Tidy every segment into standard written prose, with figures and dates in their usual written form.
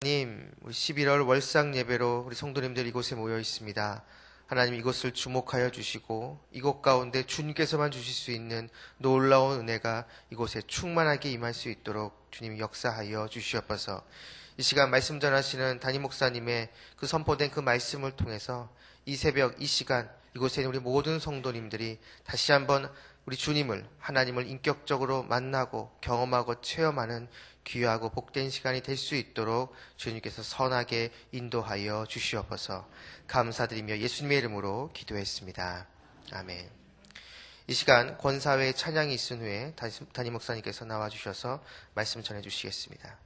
하나님, 우리 11월 월상 예배로 우리 성도님들 이곳에 모여 있습니다. 하나님, 이곳을 주목하여 주시고 이곳 가운데 주님께서만 주실 수 있는 놀라운 은혜가 이곳에 충만하게 임할 수 있도록 주님이 역사하여 주시옵소서. 이 시간 말씀 전하시는 담임 목사님의 그 선포된 그 말씀을 통해서 이 새벽 이 시간 이곳에 있는 우리 모든 성도님들이 다시 한번 우리 주님을, 하나님을 인격적으로 만나고 경험하고 체험하는 귀하고 복된 시간이 될 수 있도록 주님께서 선하게 인도하여 주시옵소서. 감사드리며 예수님의 이름으로 기도했습니다. 아멘. 이 시간 권사회 찬양이 있은 후에 담임 목사님께서 나와주셔서 말씀 전해주시겠습니다.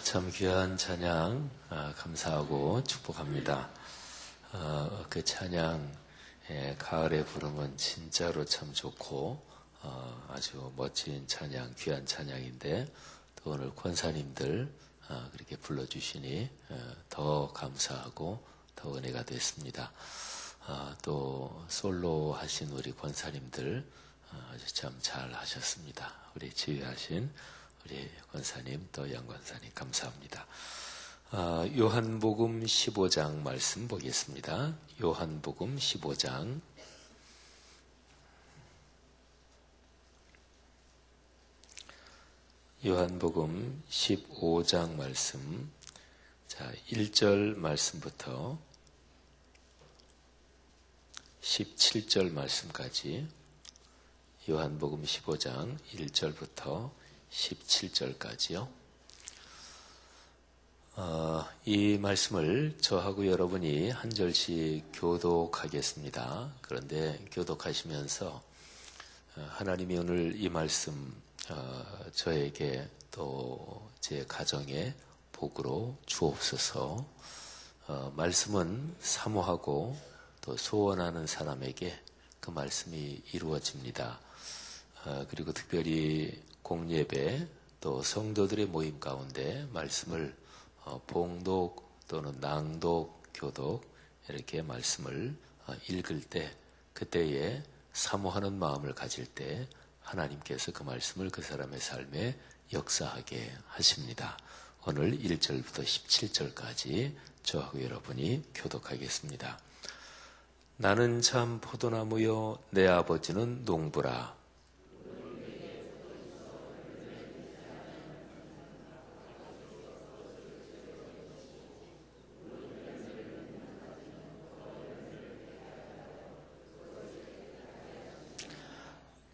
참 귀한 찬양 감사하고 축복합니다. 그 찬양 가을에 부르면 진짜로 참 좋고 아주 멋진 찬양, 귀한 찬양인데 또 오늘 권사님들 그렇게 불러주시니 더 감사하고 더 은혜가 됐습니다. 또 솔로 하신 우리 권사님들 아주 참 잘 하셨습니다. 우리 지휘하신 우리 권사님 또 양 권사님 감사합니다. 요한복음 15장 말씀 보겠습니다. 요한복음 15장 요한복음 15장 말씀, 자 1절 말씀부터 17절 말씀까지 요한복음 15장 1절부터 17절까지요. 이 말씀을 저하고 여러분이 한 절씩 교독하겠습니다. 그런데 교독하시면서 하나님이 오늘 이 말씀 저에게 또 제 가정에 복으로 주옵소서. 말씀은 사모하고 또 소원하는 사람에게 그 말씀이 이루어집니다. 그리고 특별히 공예배 또 성도들의 모임 가운데 말씀을 봉독 또는 낭독, 교독 이렇게 말씀을 읽을 때 그때에 사모하는 마음을 가질 때 하나님께서 그 말씀을 그 사람의 삶에 역사하게 하십니다. 오늘 1절부터 17절까지 저하고 여러분이 교독하겠습니다. 나는 참 포도나무요 내 아버지는 농부라.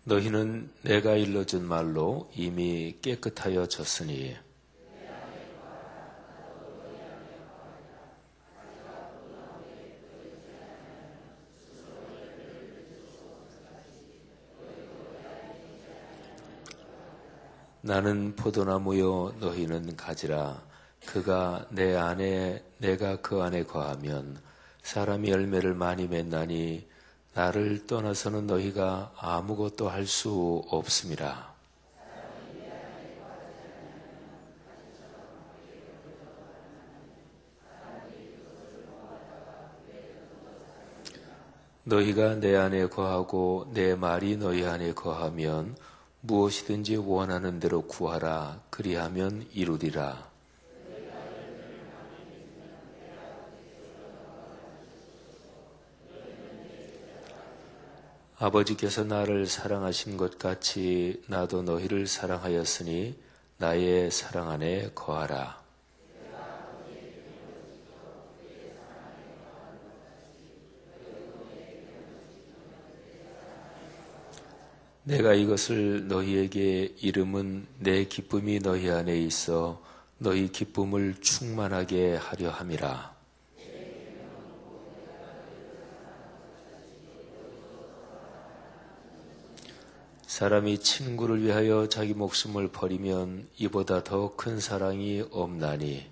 너희는 내가 일러준 말로 이미 깨끗하여졌으니 나는 포도나무요 너희는 가지라. 그가 내 안에 내가 그 안에 거하면 사람이 열매를 많이 맺나니 나를 떠나서는 너희가 아무것도 할 수 없음이라. 너희가 내 안에 거하고 내 말이 너희 안에 거하면 무엇이든지 원하는 대로 구하라. 그리하면 이루리라. 아버지께서 나를 사랑하신 것 같이 나도 너희를 사랑하였으니 나의 사랑 안에 거하라. 내가 이것을 너희에게 이름은 내 기쁨이 너희 안에 있어 너희 기쁨을 충만하게 하려 함이라. 사람이 친구를 위하여 자기 목숨을 버리면 이보다 더 큰 사랑이 없나니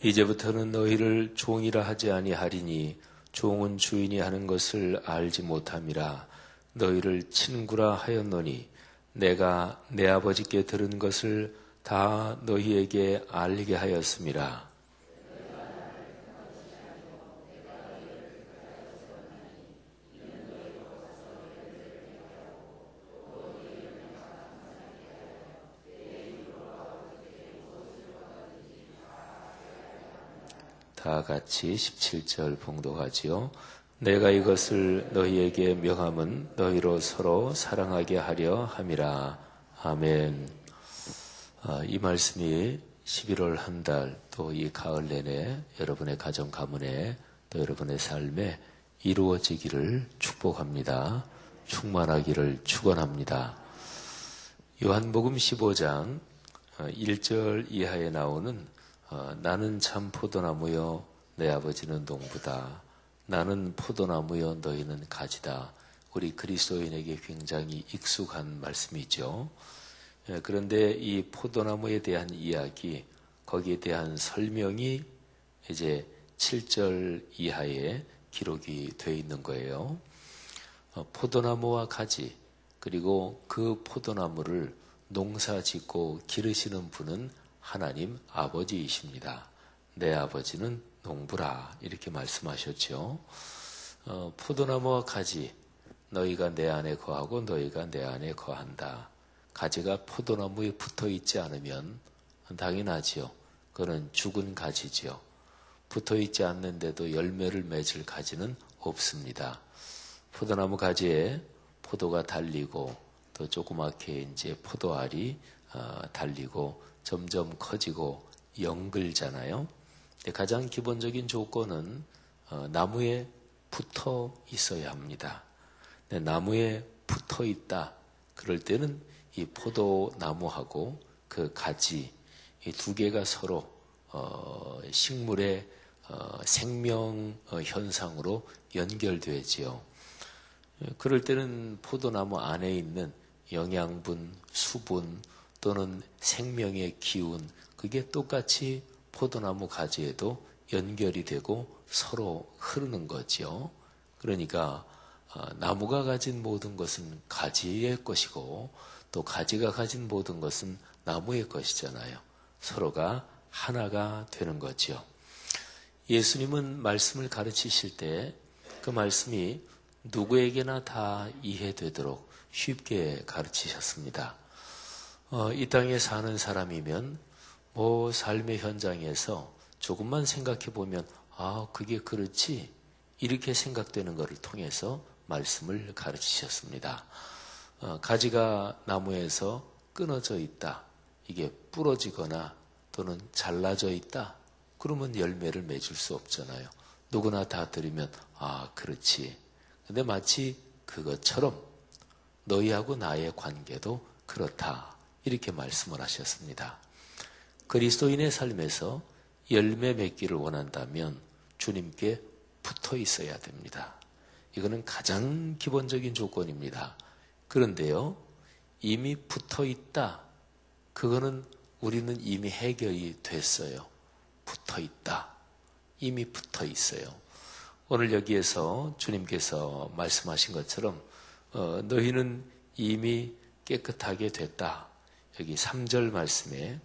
이제부터는 너희를 종이라 하지 아니하리니 종은 주인이 하는 것을 알지 못함이라. 너희를 친구라 하였노니 내가 내 아버지께 들은 것을 다 너희에게 알게 하였음이라. 다 같이 17절 봉독하지요. 내가 이것을 너희에게 명함은 너희로 서로 사랑하게 하려 함이라. 아멘. 이 말씀이 11월 한 달 또 이 가을 내내 여러분의 가정 가문에 또 여러분의 삶에 이루어지기를 축복합니다. 충만하기를 축원합니다. 요한복음 15장 1절 이하에 나오는 나는 참 포도나무여 내 아버지는 농부다. 나는 포도나무여 너희는 가지다. 우리 그리스도인에게 굉장히 익숙한 말씀이죠. 그런데 이 포도나무에 대한 이야기, 거기에 대한 설명이 이제 7절 이하에 기록이 되어 있는 거예요. 포도나무와 가지, 그리고 그 포도나무를 농사 짓고 기르시는 분은 하나님 아버지이십니다. 내 아버지는 농부라 이렇게 말씀하셨죠. 포도나무와 가지, 너희가 내 안에 거하고 너희가 내 안에 거한다. 가지가 포도나무에 붙어 있지 않으면 당연하지요. 그는 죽은 가지지요. 붙어 있지 않는데도 열매를 맺을 가지는 없습니다. 포도나무 가지에 포도가 달리고 또 조그맣게 이제 포도알이 달리고 점점 커지고 연글잖아요. 가장 기본적인 조건은 나무에 붙어 있어야 합니다. 나무에 붙어 있다. 그럴 때는 이 포도나무하고 그 가지 이 두 개가 서로 식물의 생명 현상으로 연결되지요. 그럴 때는 포도나무 안에 있는 영양분, 수분 또는 생명의 기운, 그게 똑같이 포도나무 가지에도 연결이 되고 서로 흐르는 거죠. 그러니까 나무가 가진 모든 것은 가지의 것이고 또 가지가 가진 모든 것은 나무의 것이잖아요. 서로가 하나가 되는 거죠. 예수님은 말씀을 가르치실 때 그 말씀이 누구에게나 다 이해되도록 쉽게 가르치셨습니다. 이 땅에 사는 사람이면 삶의 현장에서 조금만 생각해 보면 그게 그렇지 이렇게 생각되는 것을 통해서 말씀을 가르치셨습니다. 가지가 나무에서 끊어져 있다. 이게 부러지거나 또는 잘라져 있다. 그러면 열매를 맺을 수 없잖아요. 누구나 다 들으면 그렇지. 근데 마치 그것처럼 너희하고 나의 관계도 그렇다. 이렇게 말씀을 하셨습니다. 그리스도인의 삶에서 열매 맺기를 원한다면 주님께 붙어 있어야 됩니다. 이거는 가장 기본적인 조건입니다. 그런데요, 이미 붙어 있다. 그거는 우리는 이미 해결이 됐어요. 붙어 있다. 이미 붙어 있어요. 오늘 여기에서 주님께서 말씀하신 것처럼 너희는 이미 깨끗하게 됐다. 여기 3절 말씀에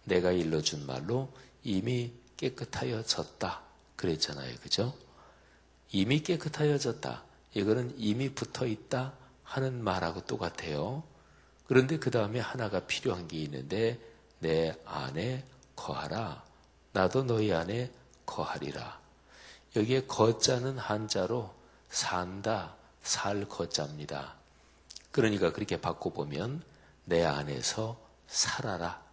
내가 일러준 말로 이미 깨끗하여졌다. 그랬잖아요. 그죠? 이미 깨끗하여졌다. 이거는 이미 붙어 있다 하는 말하고 똑같아요. 그런데 그 다음에 하나가 필요한 게 있는데 내 안에 거하라. 나도 너희 안에 거하리라. 여기에 거자는 한자로 산다, 살 거자입니다. 그러니까 그렇게 바꿔보면 내 안에서 살아라.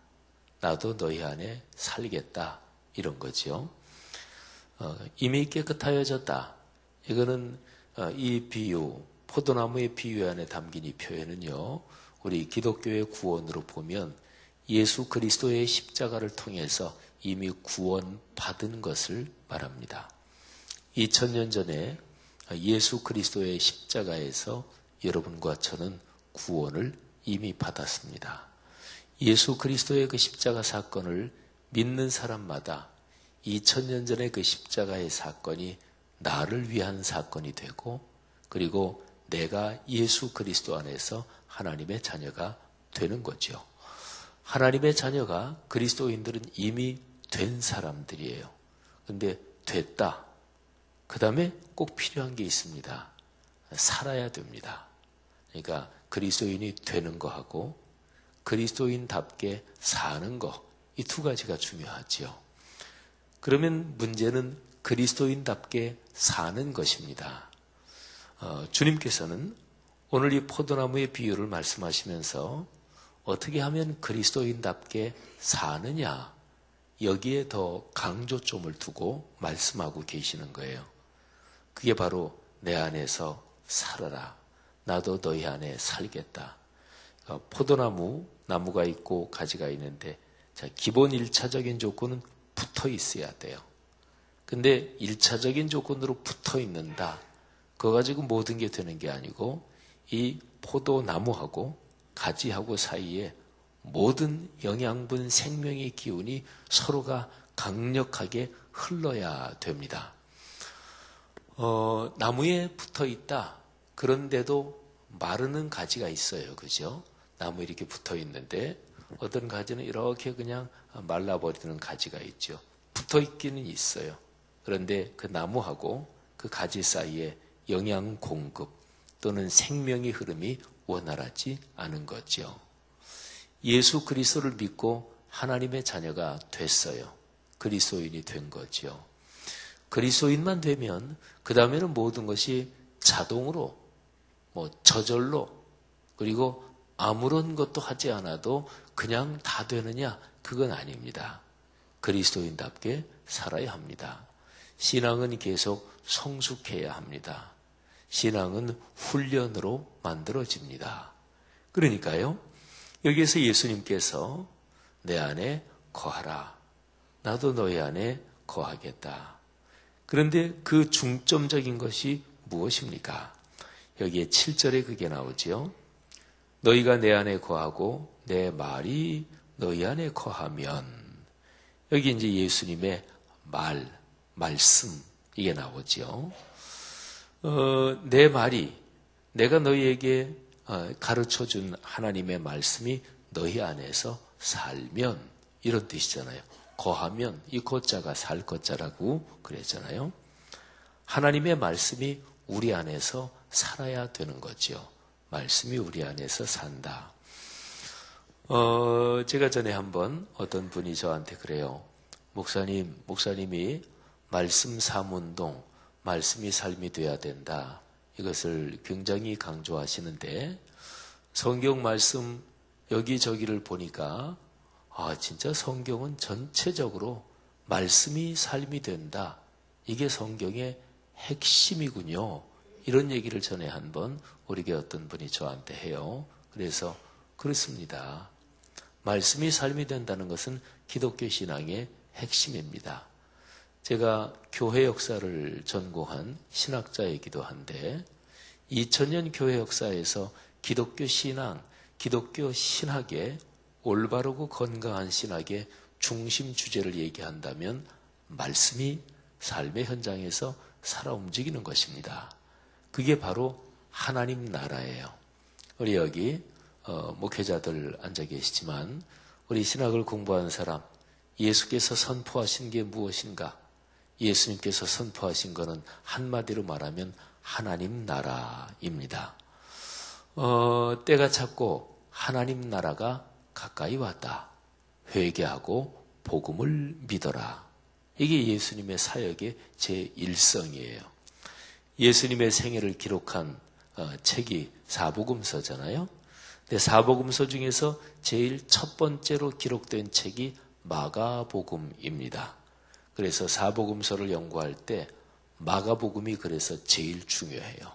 나도 너희 안에 살겠다. 이런 거죠. 이미 깨끗하여졌다. 이거는 이 비유, 포도나무의 비유 안에 담긴 이 표현은요. 우리 기독교의 구원으로 보면 예수 그리스도의 십자가를 통해서 이미 구원받은 것을 말합니다. 2000년 전에 예수 그리스도의 십자가에서 여러분과 저는 구원을 이미 받았습니다. 예수 그리스도의 그 십자가 사건을 믿는 사람마다 2000년 전의 그 십자가의 사건이 나를 위한 사건이 되고 그리고 내가 예수 그리스도 안에서 하나님의 자녀가 되는 거죠. 하나님의 자녀가 그리스도인들은 이미 된 사람들이에요. 근데 됐다. 그 다음에 꼭 필요한 게 있습니다. 살아야 됩니다. 그러니까 그리스도인이 되는 거하고 그리스도인답게 사는 거, 이 두 가지가 중요하지요. 그러면 문제는 그리스도인답게 사는 것입니다. 주님께서는 오늘 이 포도나무의 비유를 말씀하시면서 어떻게 하면 그리스도인답게 사느냐, 여기에 더 강조점을 두고 말씀하고 계시는 거예요. 그게 바로 내 안에서 살아라. 나도 너희 안에 살겠다. 포도나무, 나무가 있고 가지가 있는데 기본 1차적인 조건은 붙어 있어야 돼요. 근데 1차적인 조건으로 붙어 있는다. 그거 가지고 모든 게 되는 게 아니고 이 포도나무하고 가지하고 사이에 모든 영양분, 생명의 기운이 서로가 강력하게 흘러야 됩니다. 나무에 붙어 있다. 그런데도 마르는 가지가 있어요. 그죠? 나무에 이렇게 붙어 있는데 어떤 가지는 이렇게 그냥 말라버리는 가지가 있죠. 붙어 있기는 있어요. 그런데 그 나무하고 그 가지 사이에 영양 공급 또는 생명의 흐름이 원활하지 않은 거죠. 예수 그리스도를 믿고 하나님의 자녀가 됐어요. 그리스도인이 된 거죠. 그리스도인만 되면 그 다음에는 모든 것이 자동으로 저절로 그리고 아무런 것도 하지 않아도 그냥 다 되느냐? 그건 아닙니다. 그리스도인답게 살아야 합니다. 신앙은 계속 성숙해야 합니다. 신앙은 훈련으로 만들어집니다. 그러니까요. 여기에서 예수님께서 내 안에 거하라. 나도 너희 안에 거하겠다. 그런데 그 중점적인 것이 무엇입니까? 여기에 7절에 그게 나오죠. 너희가 내 안에 거하고 내 말이 너희 안에 거하면, 여기 이제 예수님의 말씀 이게 나오죠. 내 말이 내가 너희에게 가르쳐준 하나님의 말씀이 너희 안에서 살면 이런 뜻이잖아요. 거하면 이 거자가 살 거자라고 그랬잖아요. 하나님의 말씀이 우리 안에서 살아야 되는 거죠. 말씀이 우리 안에서 산다. 제가 전에 한번 어떤 분이 저한테 그래요. 목사님이 말씀 사문동, 말씀이 삶이 돼야 된다. 이것을 굉장히 강조하시는데 성경 말씀 여기저기를 보니까 진짜 성경은 전체적으로 말씀이 삶이 된다. 이게 성경의 핵심이군요. 이런 얘기를 전에 한번 우리에게 어떤 분이 저한테 해요. 그래서 그렇습니다. 말씀이 삶이 된다는 것은 기독교 신앙의 핵심입니다. 제가 교회 역사를 전공한 신학자이기도 한데 2000년 교회 역사에서 기독교 신앙, 기독교 신학의 올바르고 건강한 신학의 중심 주제를 얘기한다면 말씀이 삶의 현장에서 살아 움직이는 것입니다. 그게 바로 하나님 나라예요. 우리 여기 목회자들 앉아 계시지만 우리 신학을 공부하는 사람, 예수께서 선포하신 게 무엇인가? 예수님께서 선포하신 것은 한마디로 말하면 하나님 나라입니다. 때가 찼고 하나님 나라가 가까이 왔다. 회개하고 복음을 믿어라. 이게 예수님의 사역의 제1성이에요. 예수님의 생애를 기록한 책이 사복음서잖아요. 근데 사복음서 중에서 제일 첫 번째로 기록된 책이 마가복음입니다. 그래서 사복음서를 연구할 때 마가복음이 그래서 제일 중요해요.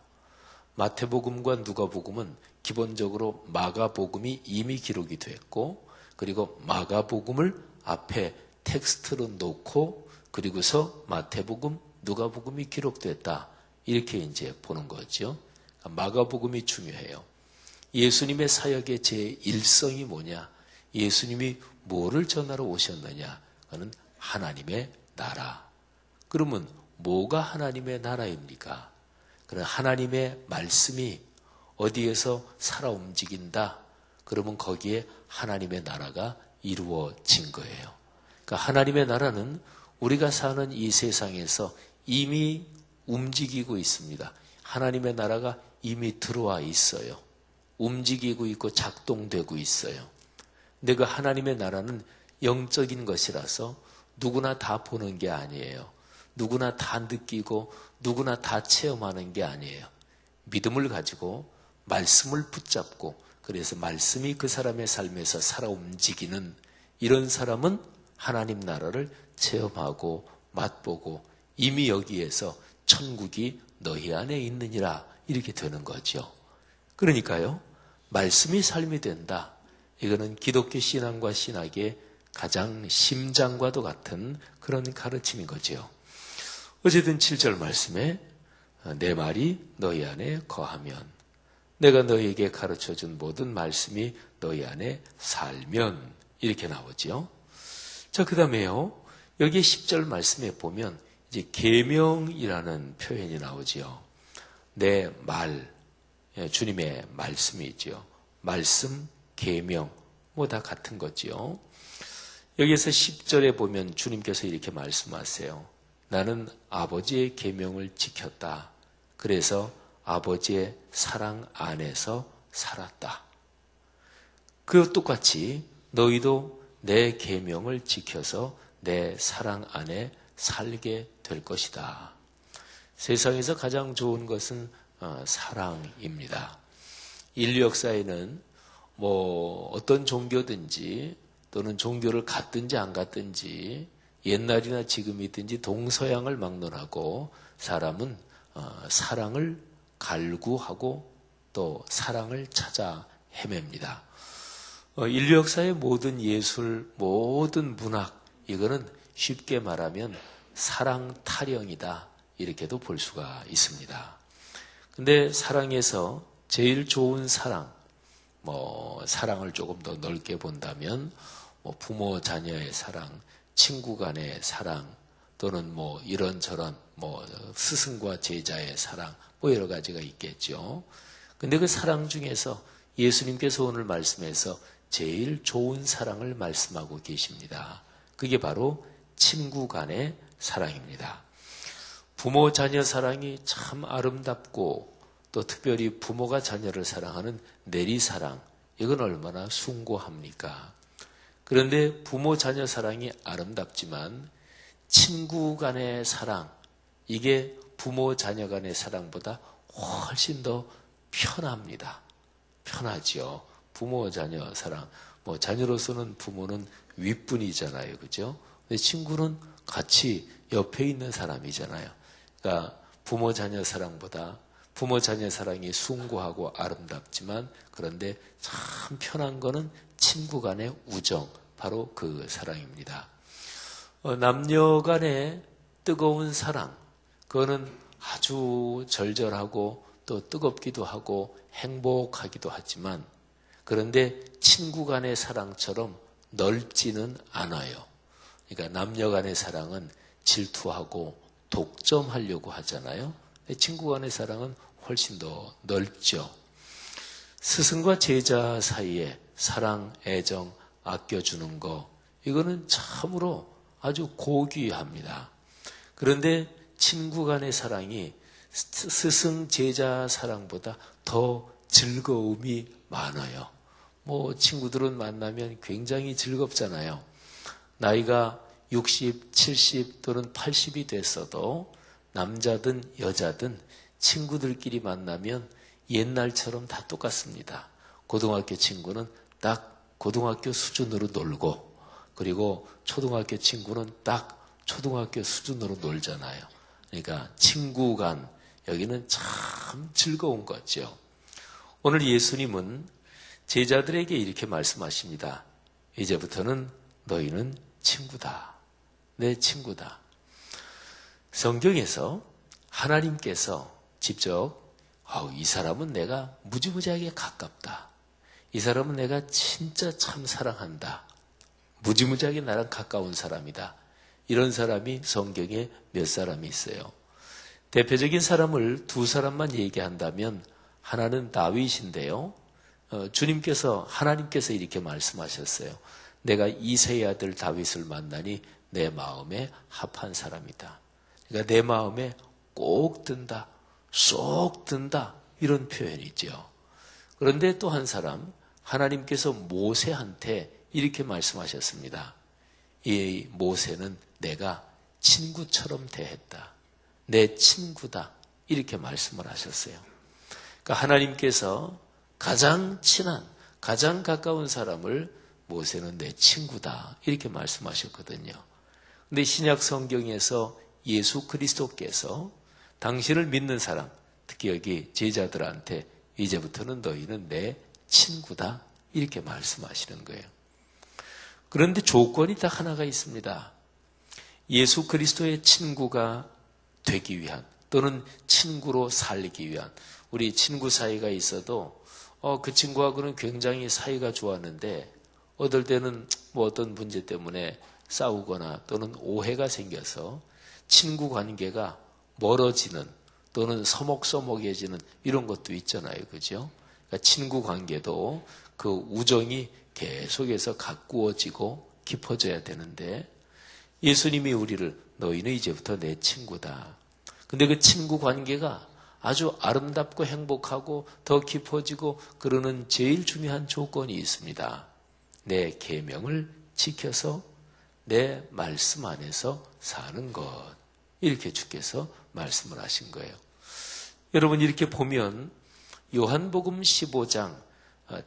마태복음과 누가복음은 기본적으로 마가복음이 이미 기록이 됐고 그리고 마가복음을 앞에 텍스트로 놓고 그리고서 마태복음, 누가복음이 기록됐다. 이렇게 이제 보는 거죠. 마가복음이 중요해요. 예수님의 사역의 제1성이 뭐냐? 예수님이 뭐를 전하러 오셨느냐? 그는 하나님의 나라. 그러면 뭐가 하나님의 나라입니까? 그런 하나님의 말씀이 어디에서 살아 움직인다? 그러면 거기에 하나님의 나라가 이루어진 거예요. 그러니까 하나님의 나라는 우리가 사는 이 세상에서 이미 움직이고 있습니다. 하나님의 나라가 이미 들어와 있어요. 움직이고 있고 작동되고 있어요. 근데 그 하나님의 나라는 영적인 것이라서 누구나 다 보는 게 아니에요. 누구나 다 느끼고 누구나 다 체험하는 게 아니에요. 믿음을 가지고 말씀을 붙잡고 그래서 말씀이 그 사람의 삶에서 살아 움직이는 이런 사람은 하나님 나라를 체험하고 맛보고 이미 여기에서 천국이 너희 안에 있느니라 이렇게 되는 거죠. 그러니까요. 말씀이 삶이 된다. 이거는 기독교 신앙과 신학의 가장 심장과도 같은 그런 가르침인 거죠. 어쨌든 7절 말씀에 내 말이 너희 안에 거하면 내가 너희에게 가르쳐준 모든 말씀이 너희 안에 살면 이렇게 나오죠. 자, 그 다음에요. 여기 10절 말씀에 보면 이제 계명이라는 표현이 나오죠. 내 말, 주님의 말씀이 있죠. 말씀, 계명, 뭐 다 같은 거죠. 여기에서 10절에 보면 주님께서 이렇게 말씀하세요. 나는 아버지의 계명을 지켰다. 그래서 아버지의 사랑 안에서 살았다. 그 똑같이 너희도 내 계명을 지켜서 내 사랑 안에 살게 될 것이다. 세상에서 가장 좋은 것은 사랑입니다. 인류 역사에는 뭐 어떤 종교든지 또는 종교를 갖든지 안 갖든지 옛날이나 지금이든지 동서양을 막론하고 사람은 사랑을 갈구하고 또 사랑을 찾아 헤맵니다. 인류 역사의 모든 예술, 모든 문학 이거는 쉽게 말하면 사랑 타령이다 이렇게도 볼 수가 있습니다. 근데 사랑에서 제일 좋은 사랑, 사랑을 조금 더 넓게 본다면 부모 자녀의 사랑, 친구 간의 사랑 또는 이런저런 스승과 제자의 사랑 뭐 여러 가지가 있겠죠. 근데 그 사랑 중에서 예수님께서 오늘 말씀에서 제일 좋은 사랑을 말씀하고 계십니다. 그게 바로 친구 간의 사랑입니다. 부모 자녀 사랑이 참 아름답고 또 특별히 부모가 자녀를 사랑하는 내리사랑, 이건 얼마나 숭고합니까? 그런데 부모 자녀 사랑이 아름답지만 친구 간의 사랑, 이게 부모 자녀 간의 사랑보다 훨씬 더 편합니다. 편하죠. 부모 자녀 사랑. 뭐 자녀로서는 부모는 윗분이잖아요. 그죠? 근데 친구는 같이 옆에 있는 사람이잖아요. 그러니까 부모 자녀 사랑보다 부모 자녀 사랑이 숭고하고 아름답지만 그런데 참 편한 거는 친구 간의 우정, 바로 그 사랑입니다. 남녀 간의 뜨거운 사랑, 그거는 아주 절절하고 또 뜨겁기도 하고 행복하기도 하지만 그런데 친구 간의 사랑처럼 넓지는 않아요. 그러니까 남녀 간의 사랑은 질투하고 독점하려고 하잖아요. 친구 간의 사랑은 훨씬 더 넓죠. 스승과 제자 사이에 사랑, 애정, 아껴주는 거, 이거는 참으로 아주 고귀합니다. 그런데 친구 간의 사랑이 스승, 제자 사랑보다 더 즐거움이 많아요. 뭐 친구들은 만나면 굉장히 즐겁잖아요. 나이가 60, 70 또는 80이 됐어도 남자든 여자든 친구들끼리 만나면 옛날처럼 다 똑같습니다. 고등학교 친구는 딱 고등학교 수준으로 놀고 그리고 초등학교 친구는 딱 초등학교 수준으로 놀잖아요. 그러니까 친구 간, 여기는 참 즐거운 거죠. 오늘 예수님은 제자들에게 이렇게 말씀하십니다. 이제부터는 너희는 친구다. 내 친구다. 성경에서 하나님께서 직접 이 사람은 내가 무지무지하게 가깝다. 이 사람은 내가 진짜 참 사랑한다. 무지무지하게 나랑 가까운 사람이다. 이런 사람이 성경에 몇 사람이 있어요. 대표적인 사람을 두 사람만 얘기한다면 하나는 다윗인데요. 하나님께서 이렇게 말씀하셨어요. 내가 이새의 아들 다윗을 만나니 내 마음에 합한 사람이다. 그러니까 내 마음에 꼭 든다, 쏙 든다, 이런 표현이죠. 그런데 또 한 사람, 하나님께서 모세한테 이렇게 말씀하셨습니다. 이 모세는 내가 친구처럼 대했다. 내 친구다. 이렇게 말씀을 하셨어요. 그러니까 하나님께서 가장 친한, 가장 가까운 사람을 모세는 내 친구다. 이렇게 말씀하셨거든요. 근데 신약 성경에서 예수 그리스도께서 당신을 믿는 사람, 특히 여기 제자들한테 이제부터는 너희는 내 친구다. 이렇게 말씀하시는 거예요. 그런데 조건이 딱 하나가 있습니다. 예수 그리스도의 친구가 되기 위한 또는 친구로 살기 위한, 우리 친구 사이가 있어도 그 친구하고는 굉장히 사이가 좋았는데 어떨 때는 뭐 어떤 문제 때문에 싸우거나 또는 오해가 생겨서 친구 관계가 멀어지는 또는 서먹서먹해지는 이런 것도 있잖아요. 그죠? 그러니까 친구 관계도 그 우정이 계속해서 가꾸어지고 깊어져야 되는데 예수님이 우리를 너희는 이제부터 내 친구다. 근데 그 친구 관계가 아주 아름답고 행복하고 더 깊어지고 그러는 제일 중요한 조건이 있습니다. 내 계명을 지켜서 내 말씀 안에서 사는 것. 이렇게 주께서 말씀을 하신 거예요. 여러분 이렇게 보면 요한복음 15장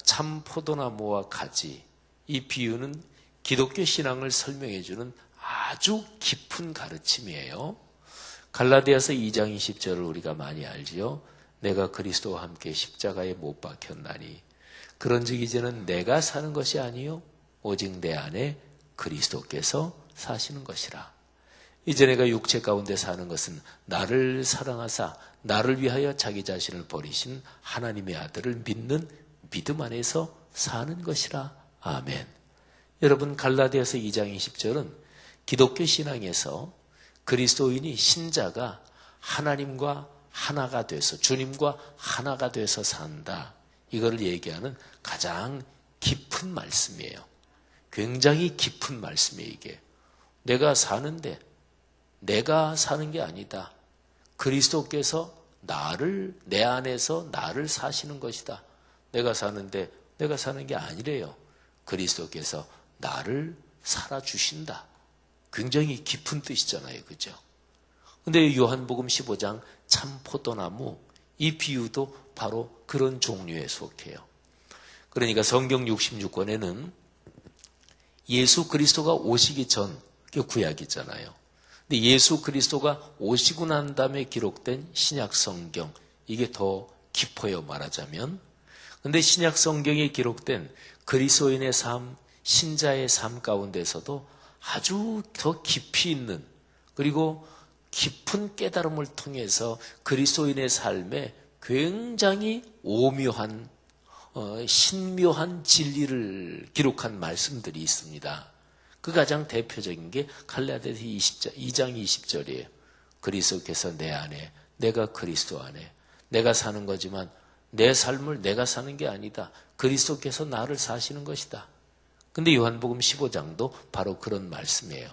참 포도나무와 가지, 이 비유는 기독교 신앙을 설명해 주는 아주 깊은 가르침이에요. 갈라디아서 2장 20절을 우리가 많이 알지요. 내가 그리스도와 함께 십자가에 못 박혔나니 그런즉 이제는 내가 사는 것이 아니요 오직 내 안에 그리스도께서 사시는 것이라. 이제 내가 육체 가운데 사는 것은 나를 사랑하사 나를 위하여 자기 자신을 버리신 하나님의 아들을 믿는 믿음 안에서 사는 것이라. 아멘. 여러분 갈라디아서 2장 20절은 기독교 신앙에서 그리스도인이 신자가 하나님과 하나가 돼서 주님과 하나가 돼서 산다. 이거를 얘기하는 가장 깊은 말씀이에요. 굉장히 깊은 말씀이에요, 이게. 내가 사는데 내가 사는 게 아니다. 그리스도께서 내 안에서 나를 사시는 것이다. 내가 사는데 내가 사는 게 아니래요. 그리스도께서 나를 살아주신다. 굉장히 깊은 뜻이잖아요. 그죠? 근데 요한복음 15장 참 포도나무, 이 비유도 바로 그런 종류에 속해요. 그러니까 성경 66권에는 예수 그리스도가 오시기 전, 그게 구약이잖아요. 근데 예수 그리스도가 오시고 난 다음에 기록된 신약 성경, 이게 더 깊어요, 말하자면. 근데 신약 성경에 기록된 그리스도인의 삶, 신자의 삶 가운데서도 아주 더 깊이 있는, 그리고 깊은 깨달음을 통해서 그리스도인의 삶에 굉장히 오묘한, 신묘한 진리를 기록한 말씀들이 있습니다. 그 가장 대표적인 게 갈라디아서 2장 20절이에요. 그리스도께서 내 안에, 내가 그리스도 안에, 내가 사는 거지만 내 삶을 내가 사는 게 아니다. 그리스도께서 나를 사시는 것이다. 근데 요한복음 15장도 바로 그런 말씀이에요.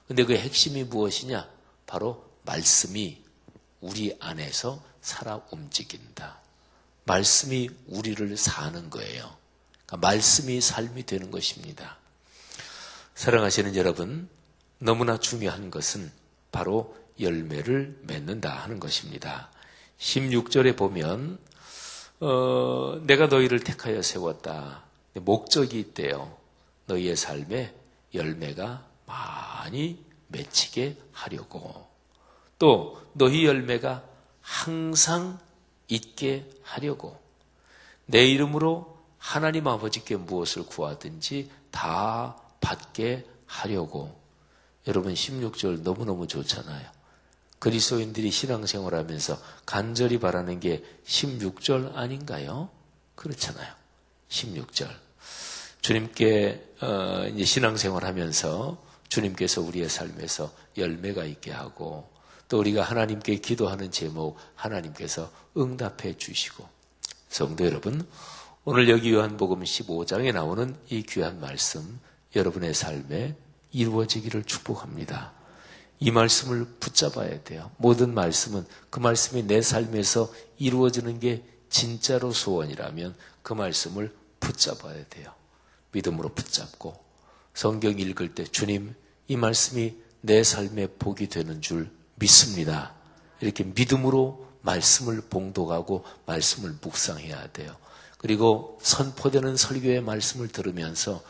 근데 그 핵심이 무엇이냐? 바로 말씀이 우리 안에서 살아 움직인다. 말씀이 우리를 사는 거예요. 그러니까 말씀이 삶이 되는 것입니다. 사랑하시는 여러분, 너무나 중요한 것은 바로 열매를 맺는다 하는 것입니다. 16절에 보면 내가 너희를 택하여 세웠다. 목적이 있대요. 너희의 삶에 열매가 많이 맺히게 하려고. 또 너희 열매가 항상 있게 하려고. 내 이름으로 하나님 아버지께 무엇을 구하든지 다 받게 하려고. 여러분 16절 너무너무 좋잖아요. 그리스도인들이 신앙생활하면서 간절히 바라는 게 16절 아닌가요? 그렇잖아요. 16절. 주님께 이제 신앙생활하면서 주님께서 우리의 삶에서 열매가 있게 하고, 또 우리가 하나님께 기도하는 제목 하나님께서 응답해 주시고. 성도 여러분, 오늘 여기 요한복음 15장에 나오는 이 귀한 말씀 여러분의 삶에 이루어지기를 축복합니다. 이 말씀을 붙잡아야 돼요. 모든 말씀은 그 말씀이 내 삶에서 이루어지는 게 진짜로 소원이라면 그 말씀을 붙잡아야 돼요. 믿음으로 붙잡고 성경 읽을 때 주님, 이 말씀이 내 삶에 복이 되는 줄 믿습니다. 이렇게 믿음으로 말씀을 봉독하고 말씀을 묵상해야 돼요. 그리고 선포되는 설교의 말씀을 들으면서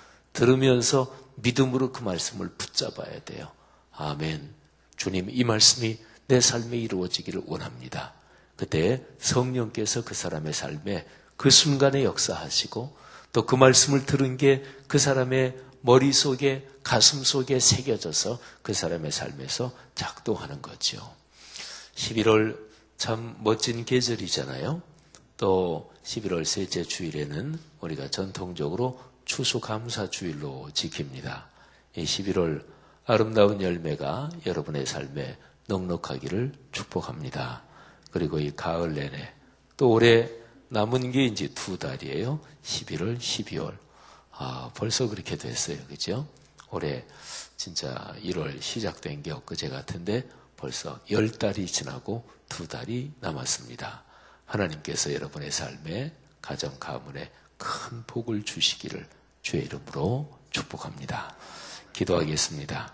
믿음으로 그 말씀을 붙잡아야 돼요. 아멘. 주님, 이 말씀이 내 삶에 이루어지기를 원합니다. 그때 성령께서 그 사람의 삶에 그 순간에 역사하시고, 또 그 말씀을 들은 게 그 사람의 머릿속에, 가슴속에 새겨져서 그 사람의 삶에서 작동하는 거죠. 11월 참 멋진 계절이잖아요. 또 11월 셋째 주일에는 우리가 전통적으로 추수감사주일로 지킵니다. 이 11월 아름다운 열매가 여러분의 삶에 넉넉하기를 축복합니다. 그리고 이 가을 내내, 또 올해 남은 게 이제 2달이에요. 11월, 12월. 벌써 그렇게 됐어요. 그죠? 올해 진짜 1월 시작된 게 엊그제 같은데 벌써 10달이 지나고 2달이 남았습니다. 하나님께서 여러분의 삶에, 가정 가문에 큰 복을 주시기를 주의 이름으로 축복합니다. 기도하겠습니다.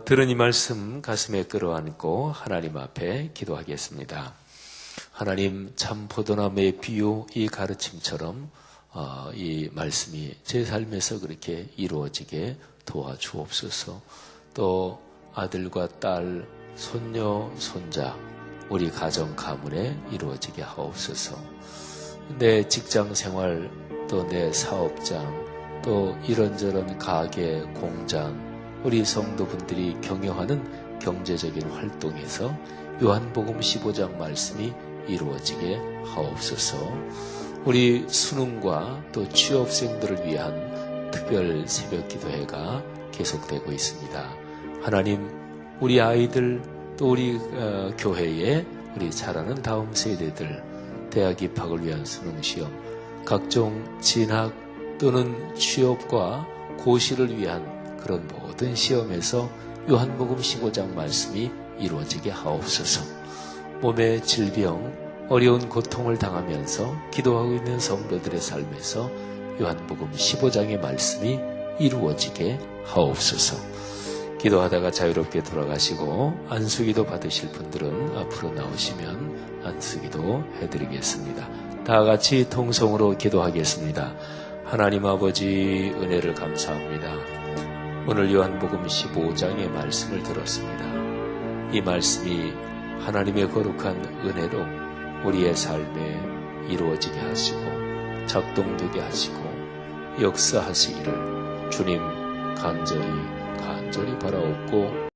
들은 이 말씀 가슴에 끌어안고 하나님 앞에 기도하겠습니다. 하나님, 참 포도나무의 비유, 이 가르침처럼 이 말씀이 제 삶에서 그렇게 이루어지게 도와주옵소서. 또 아들과 딸, 손녀, 손자, 우리 가정 가문에 이루어지게 하옵소서. 내 직장 생활, 또 내 사업장, 또 이런저런 가게, 공장, 우리 성도분들이 경영하는 경제적인 활동에서 요한복음 15장 말씀이 이루어지게 하옵소서. 우리 수능과 또 취업생들을 위한 특별 새벽 기도회가 계속되고 있습니다. 하나님, 우리 아이들 또 우리 교회에 우리 자라는 다음 세대들 대학 입학을 위한 수능 시험, 각종 진학 또는 취업과 고시를 위한 그런 모든 시험에서 요한복음 15장 말씀이 이루어지게 하옵소서. 몸의 질병, 어려운 고통을 당하면서 기도하고 있는 성도들의 삶에서 요한복음 15장의 말씀이 이루어지게 하옵소서. 기도하다가 자유롭게 돌아가시고 안수기도 받으실 분들은 앞으로 나오시면 안수기도 해드리겠습니다. 다 같이 통성으로 기도하겠습니다. 하나님 아버지, 은혜를 감사합니다. 오늘 요한복음 15장의 말씀을 들었습니다. 이 말씀이 하나님의 거룩한 은혜로 우리의 삶에 이루어지게 하시고 작동되게 하시고 역사하시기를 주님 간절히 바라옵고